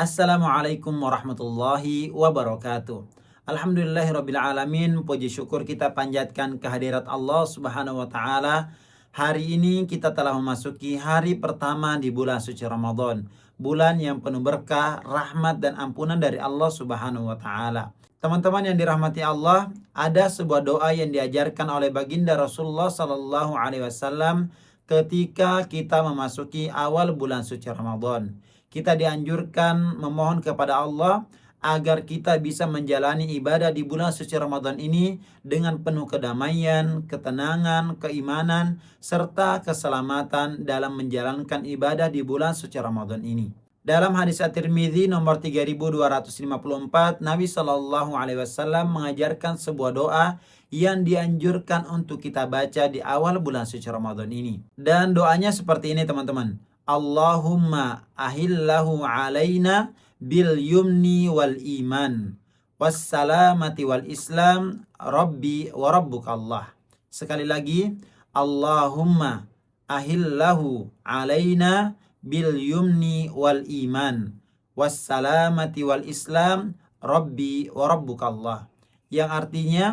Assalamualaikum warahmatullahi wabarakatuh. Alhamdulillahirabbil alamin. Puji syukur kita panjatkan kehadirat Allah Subhanahu wa taala. Hari ini kita telah memasuki hari pertama di bulan suci Ramadan, bulan yang penuh berkah, rahmat dan ampunan dari Allah Subhanahu wa taala. Teman-teman yang dirahmati Allah, ada sebuah doa yang diajarkan oleh baginda Rasulullah sallallahu alaihi wasallam ketika kita memasuki awal bulan suci Ramadan. Kita dianjurkan memohon kepada Allah agar kita bisa menjalani ibadah di bulan suci Ramadan ini dengan penuh kedamaian, ketenangan, keimanan, serta keselamatan dalam menjalankan ibadah di bulan suci Ramadan ini. Dalam hadis At-Tirmidzi nomor 3254, Nabi Shallallahu alaihi wasallam mengajarkan sebuah doa yang dianjurkan untuk kita baca di awal bulan suci Ramadan ini. Dan doanya seperti ini, teman-teman. Allahumma ahillahu alaina bil yumni wal iman wassalamati wal islam rabbi wa rabbukallah. Sekali lagi, Allahumma ahillahu alaina bil yumni wal iman wassalamati wal islam rabbi wa rabbukallah. Yang artinya,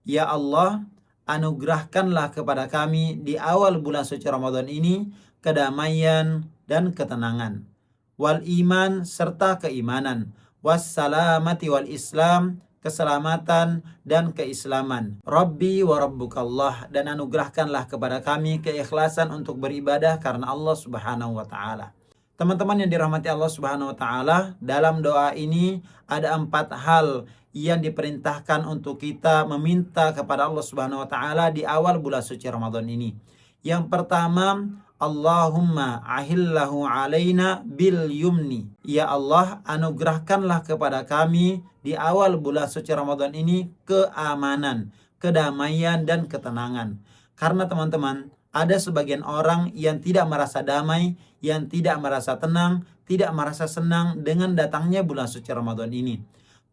ya Allah, anugerahkanlah kepada kami di awal bulan suci Ramadan ini kedamaian dan ketenangan, wal iman serta keimanan, wassalamati wal islam keselamatan dan keislaman, Rabbi wa rabbukallah, dan anugerahkanlah kepada kami keikhlasan untuk beribadah karena Allah Subhanahu wa taala. Teman-teman yang dirahmati Allah Subhanahu wa taala, dalam doa ini ada 4 hal yang diperintahkan untuk kita meminta kepada Allah Subhanahu wa taala di awal bulan suci Ramadan ini. Yang pertama, Allahumma ahillahu alaina bil yumni. Ya Allah, anugerahkanlah kepada kami di awal bulan suci Ramadan ini keamanan, kedamaian dan ketenangan. Karena teman-teman, ada sebagian orang yang tidak merasa damai, yang tidak merasa tenang, tidak merasa senang dengan datangnya bulan suci Ramadan ini.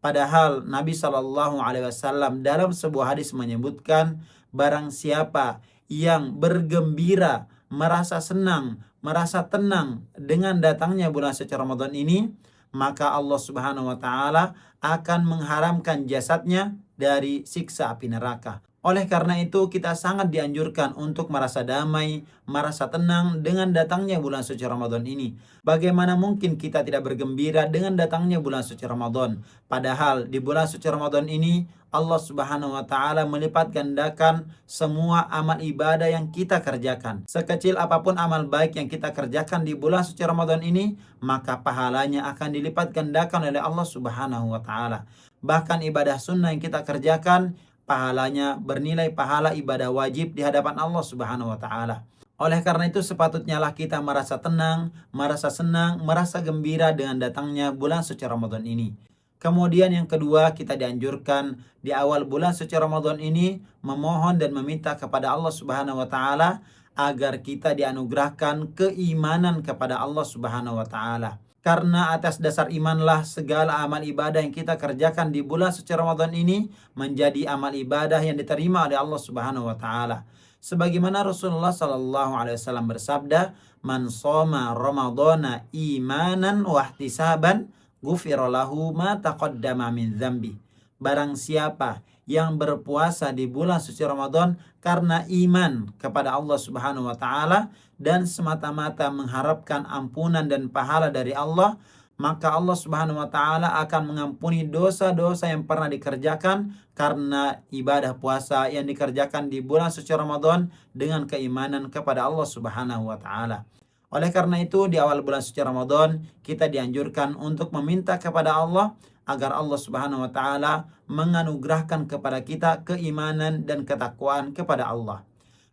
Padahal Nabi Shallallahu alaihi wasallam dalam sebuah hadis menyebutkan, barang siapa yang bergembira, merasa senang, merasa tenang dengan datangnya bulan suci Ramadan ini, maka Allah Subhanahu wa taala akan mengharamkan jasadnya dari siksa api neraka. Oleh karena itu, kita sangat dianjurkan untuk merasa damai, merasa tenang dengan datangnya bulan suci Ramadan ini. Bagaimana mungkin kita tidak bergembira dengan datangnya bulan suci Ramadan? Padahal di bulan suci Ramadan ini Allah Subhanahu wa taala melipat gandakan semua amal ibadah yang kita kerjakan. Sekecil apapun amal baik yang kita kerjakan di bulan suci Ramadan ini, maka pahalanya akan dilipat gandakan oleh Allah Subhanahu wa taala. Bahkan ibadah sunnah yang kita kerjakan, pahalanya bernilai pahala ibadah wajib di hadapan Allah Subhanahu wa taala. Oleh karena itu, sepatutnya lah kita merasa tenang, merasa senang, merasa gembira dengan datangnya bulan suci Ramadan ini. Kemudian yang kedua, kita dianjurkan di awal bulan suci Ramadan ini memohon dan meminta kepada Allah Subhanahu wa taala agar kita dianugerahkan keimanan kepada Allah Subhanahu wa taala. Karena atas dasar imanlah segala amal ibadah yang kita kerjakan di bulan suci Ramadan ini menjadi amal ibadah yang diterima oleh Allah Subhanahu wa taala. Sebagaimana Rasulullah sallallahu alaihi wasallam bersabda, "Man shoma Ramadhana imanan wa ihtisaban, ghufira lahu ma taqaddama min dzambi." Barang siapa yang berpuasa di bulan suci Ramadan karena iman kepada Allah Subhanahu wa taala dan semata-mata mengharapkan ampunan dan pahala dari Allah, maka Allah Subhanahu wa taala akan mengampuni dosa-dosa yang pernah dikerjakan karena ibadah puasa yang dikerjakan di bulan suci Ramadan dengan keimanan kepada Allah Subhanahu wa taala. Oleh karena itu, di awal bulan suci Ramadan kita dianjurkan untuk meminta kepada Allah agar Allah Subhanahu wa taala menganugerahkan kepada kita keimanan dan ketakwaan kepada Allah.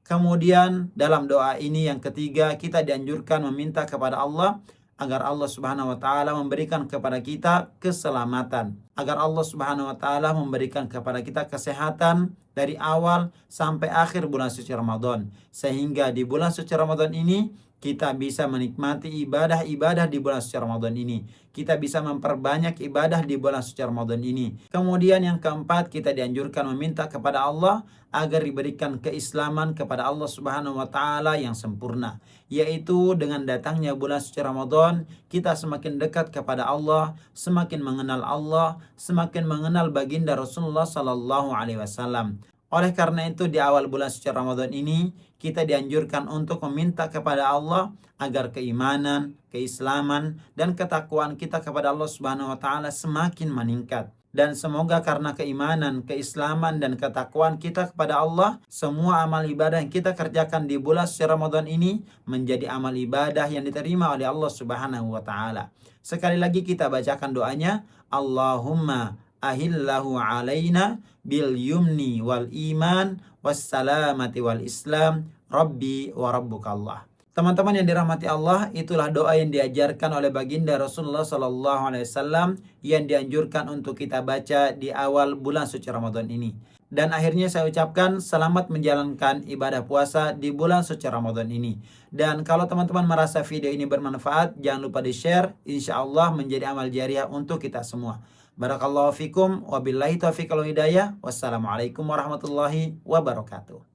Kemudian dalam doa ini yang ketiga, kita dianjurkan meminta kepada Allah agar Allah Subhanahu wa taala memberikan kepada kita keselamatan, agar Allah Subhanahu wa taala memberikan kepada kita kesehatan dari awal sampai akhir bulan suci Ramadan, sehingga di bulan suci Ramadan ini kita bisa menikmati ibadah-ibadah di bulan suci Ramadan ini. Kita bisa memperbanyak ibadah di bulan suci Ramadan ini. Kemudian yang keempat, kita dianjurkan meminta kepada Allah agar diberikan keislaman kepada Allah Subhanahu wa taala yang sempurna. Yaitu dengan datangnya bulan suci Ramadan, kita semakin dekat kepada Allah, semakin mengenal Allah, semakin mengenal baginda Rasulullah sallallahu alaihi wasallam. Oleh karena itu di awal bulan suci Ramadan ini kita dianjurkan untuk meminta kepada Allah agar keimanan, keislaman, dan ketakwaan kita kepada Allah Subhanahu wa taala semakin meningkat. Dan semoga karena keimanan, keislaman, dan ketakwaan kita kepada Allah, semua amal ibadah yang kita kerjakan di bulan suci Ramadan ini menjadi amal ibadah yang diterima oleh Allah Subhanahu wa taala. Sekali lagi kita bacakan doanya, Allahumma ahillahu alaina bil yumni wal iman wassalamati wal islam rabbi wa rabbukallah. Teman-teman yang dirahmati Allah, itulah doa yang diajarkan oleh baginda Rasulullah sallallahu alaihi wasallam yang dianjurkan untuk kita baca di awal bulan suci Ramadan ini. Dan akhirnya saya ucapkan selamat menjalankan ibadah puasa di bulan suci Ramadan ini. Dan kalau teman-teman merasa video ini bermanfaat, jangan lupa di-share, insya Allah menjadi amal jariah untuk kita semua. Barakallahu fikum, wabillahi taufiq wal hidayah. Wassalamualaikum warahmatullahi wabarakatuh.